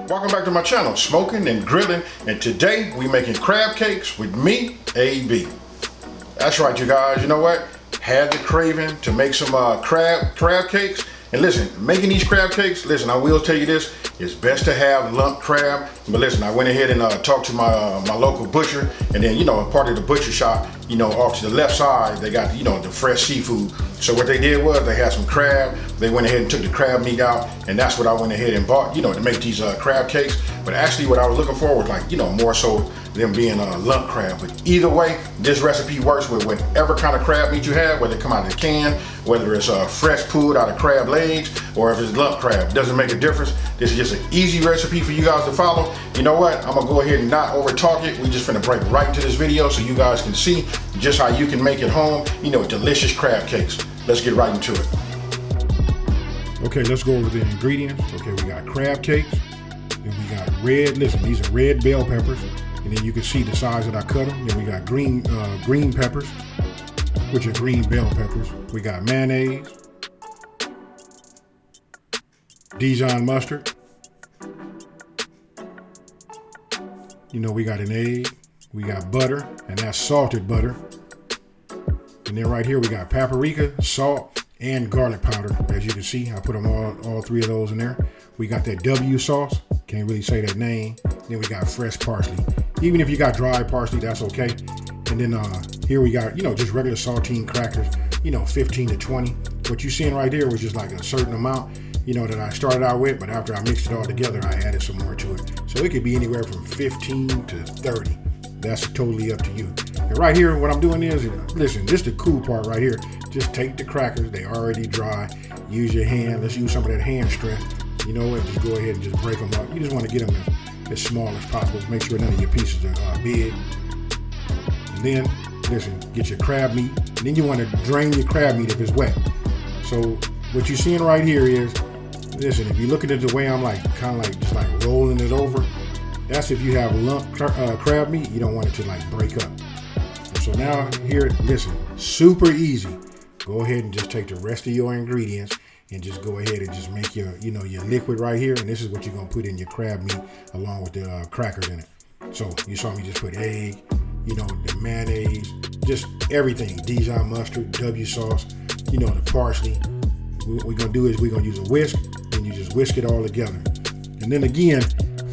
Welcome back to my channel, Smokin and Grillin, and today we making crab cakes with me, AB. That's right, you guys. You know what? Had the craving to make some crab cakes. And listen, making these crab cakes, listen, I will tell you this, it's best to have lump crab. But listen, I went ahead and talked to my local butcher, and then, part of the butcher shop, off to the left side, they got, the fresh seafood. So what they did was they had some crab. They went ahead and took the crab meat out, and that's what I went ahead and bought, to make these crab cakes. But actually what I was looking for was like, more so them being lump crab. But either way, this recipe works with whatever kind of crab meat you have, whether it come out of the can, whether it's fresh pulled out of crab legs, or if it's lump crab, doesn't make a difference. This is just an easy recipe for you guys to follow. You know what? I'm gonna go ahead and not over talk it. We just finna break right into this video so you guys can see just how you can make at home, delicious crab cakes. Let's get right into it. Okay, let's go over the ingredients. Okay, we got crab cakes, and we got these are red bell peppers, and then you can see the size that I cut them. Then we got green peppers, which are green bell peppers. We got mayonnaise, Dijon mustard. We got an egg. We got butter, and that's salted butter. And then right here we got paprika, salt, and garlic powder. As you can see, I put them all three of those in there. We got that W sauce. Can't really say that name. Then we got fresh parsley. Even if you got dry parsley, that's okay. And then here we got, just regular saltine crackers, 15 to 20. What you seeing right there was just like a certain amount, that I started out with, but after I mixed it all together, I added some more to it. So it could be anywhere from 15 to 30. That's totally up to you. And right here, what I'm doing is, listen, this is the cool part right here. Just take the crackers, they already dry. Use your hand, let's use some of that hand strength. You know what, just go ahead and just break them up. You just want to get them as small as possible. Make sure none of your pieces are big. And then, listen, get your crab meat. And then you want to drain your crab meat if it's wet. So what you're seeing right here is, listen, if you look at it the way I'm just rolling it over, that's if you have lump crab meat, you don't want it to break up. So now here, listen, super easy. Go ahead and just take the rest of your ingredients and just go ahead and just make your, your liquid right here. And this is what you're gonna put in your crab meat along with the crackers in it. So you saw me just put egg, the mayonnaise, just everything, Dijon mustard, W sauce, the parsley. What we're gonna do is we're gonna use a whisk, and you just whisk it all together. And then again,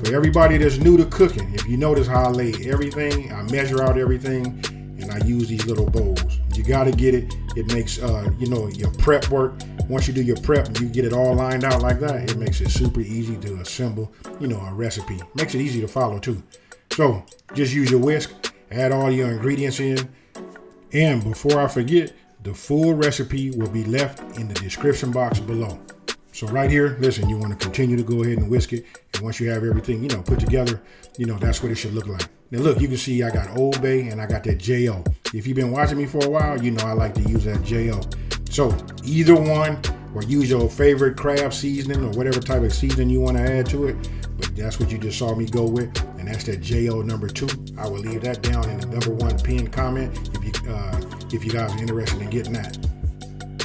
for everybody that's new to cooking, if you notice how I lay everything, I measure out everything, and I use these little bowls. You gotta get it. It makes, your prep work. Once you do your prep and you get it all lined out like that, it makes it super easy to assemble, a recipe. Makes it easy to follow too. So just use your whisk, add all your ingredients in, and before I forget, the full recipe will be left in the description box below. So right here, listen, you want to continue to go ahead and whisk it. And once you have everything, put together, that's what it should look like. Now look, you can see I got Old Bay and I got that J.O. If you've been watching me for a while, I like to use that J.O. So either one, or use your favorite crab seasoning or whatever type of seasoning you want to add to it. But that's what you just saw me go with. And that's that J.O. number 2. I will leave that down in the number 1 pinned comment if you guys are interested in getting that.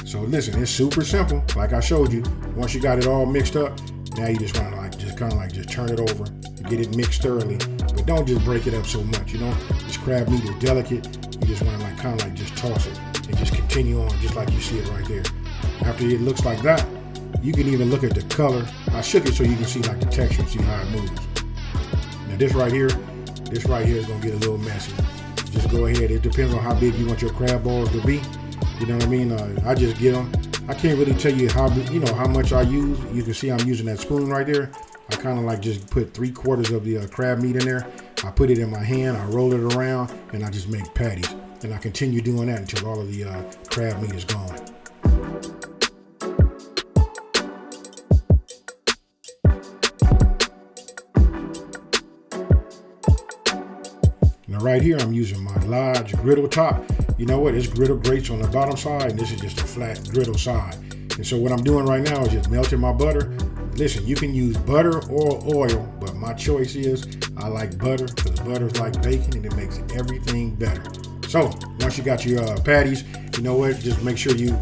So listen, it's super simple. Like I showed you, once you got it all mixed up, now you just want to just turn it over, get it mixed thoroughly, but don't just break it up so much. This crab meat is delicate. You just want to just toss it and just continue on just like you see it right there. After it looks like that, you can even look at the color. I shook it so you can see the texture and see how it moves. Now this right here is gonna get a little messy. Just go ahead. It depends on how big you want your crab balls to be. You know what I mean? I just get them. I can't really tell you how much I use. You can see I'm using that spoon right there. I kind of just put 3/4 of the crab meat in there. I put it in my hand, I roll it around, and I just make patties. And I continue doing that until all of the crab meat is gone. Now right here, I'm using my large griddle top. You know what? It's griddle grates on the bottom side, and this is just a flat griddle side. And so what I'm doing right now is just melting my butter. Listen, you can use butter or oil, but my choice is I like butter because butter is like bacon and it makes everything better. So once you got your patties, just make sure you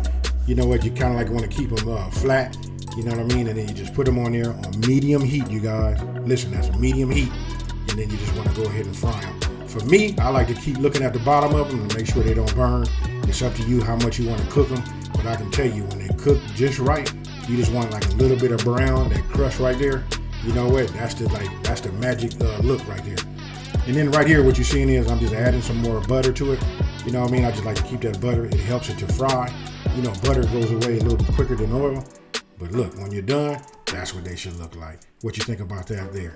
kind of want to keep them flat. You know what I mean? And then you just put them on there on medium heat, you guys. Listen, that's medium heat. And then you just want to go ahead and fry them. For me, I like to keep looking at the bottom of them and make sure they don't burn. It's up to you how much you want to cook them. But I can tell you, when they cook just right, you just want like a little bit of brown, that crust right there. You know what? That's the magic look right there. And then right here, what you're seeing is I'm just adding some more butter to it. You know what I mean? I just like to keep that butter. It helps it to fry. You know, butter goes away a little bit quicker than oil. But look, when you're done, that's what they should look like. What you think about that there?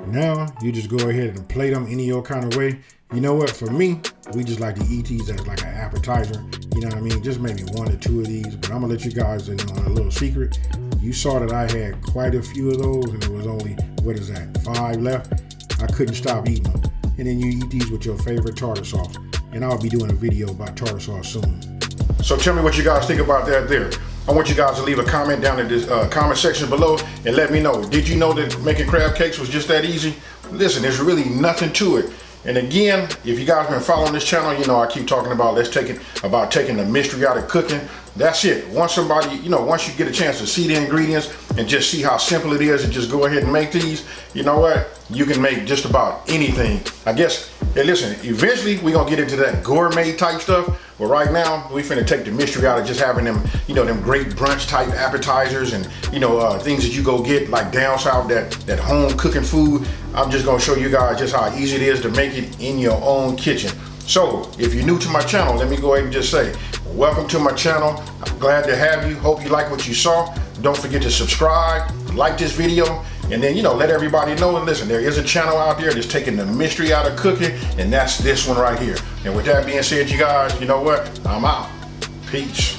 Now, you just go ahead and plate them any old kind of way. You know what? For me, we just like to eat these as like an appetizer. You know what I mean? Just maybe 1 or 2 of these. But I'm going to let you guys in on a little secret. You saw that I had quite a few of those, and there was only, 5 left. I couldn't stop eating them. And then you eat these with your favorite tartar sauce. And I'll be doing a video about tartar sauce soon. So tell me what you guys think about that there. I want you guys to leave a comment down in the comment section below and let me know. Did you know that making crab cakes was just that easy? Listen, there's really nothing to it. And again, if you guys been following this channel, you know I keep talking about taking the mystery out of cooking. That's it. Once you get a chance to see the ingredients and just see how simple it is and just go ahead and make these, you know what? You can make just about anything. I guess, hey listen, eventually we're gonna get into that gourmet type stuff. But right now, we finna take the mystery out of just having them, them great brunch type appetizers and, things that you go get like down south, that home cooking food. I'm just gonna show you guys just how easy it is to make it in your own kitchen. So if you're new to my channel, let me go ahead and just say, welcome to my channel. I'm glad to have you. Hope you like what you saw. Don't forget to subscribe, like this video, and then, let everybody know. And listen, there is a channel out there that's taking the mystery out of cooking, and that's this one right here. And with that being said, you guys, you know what? I'm out. Peace.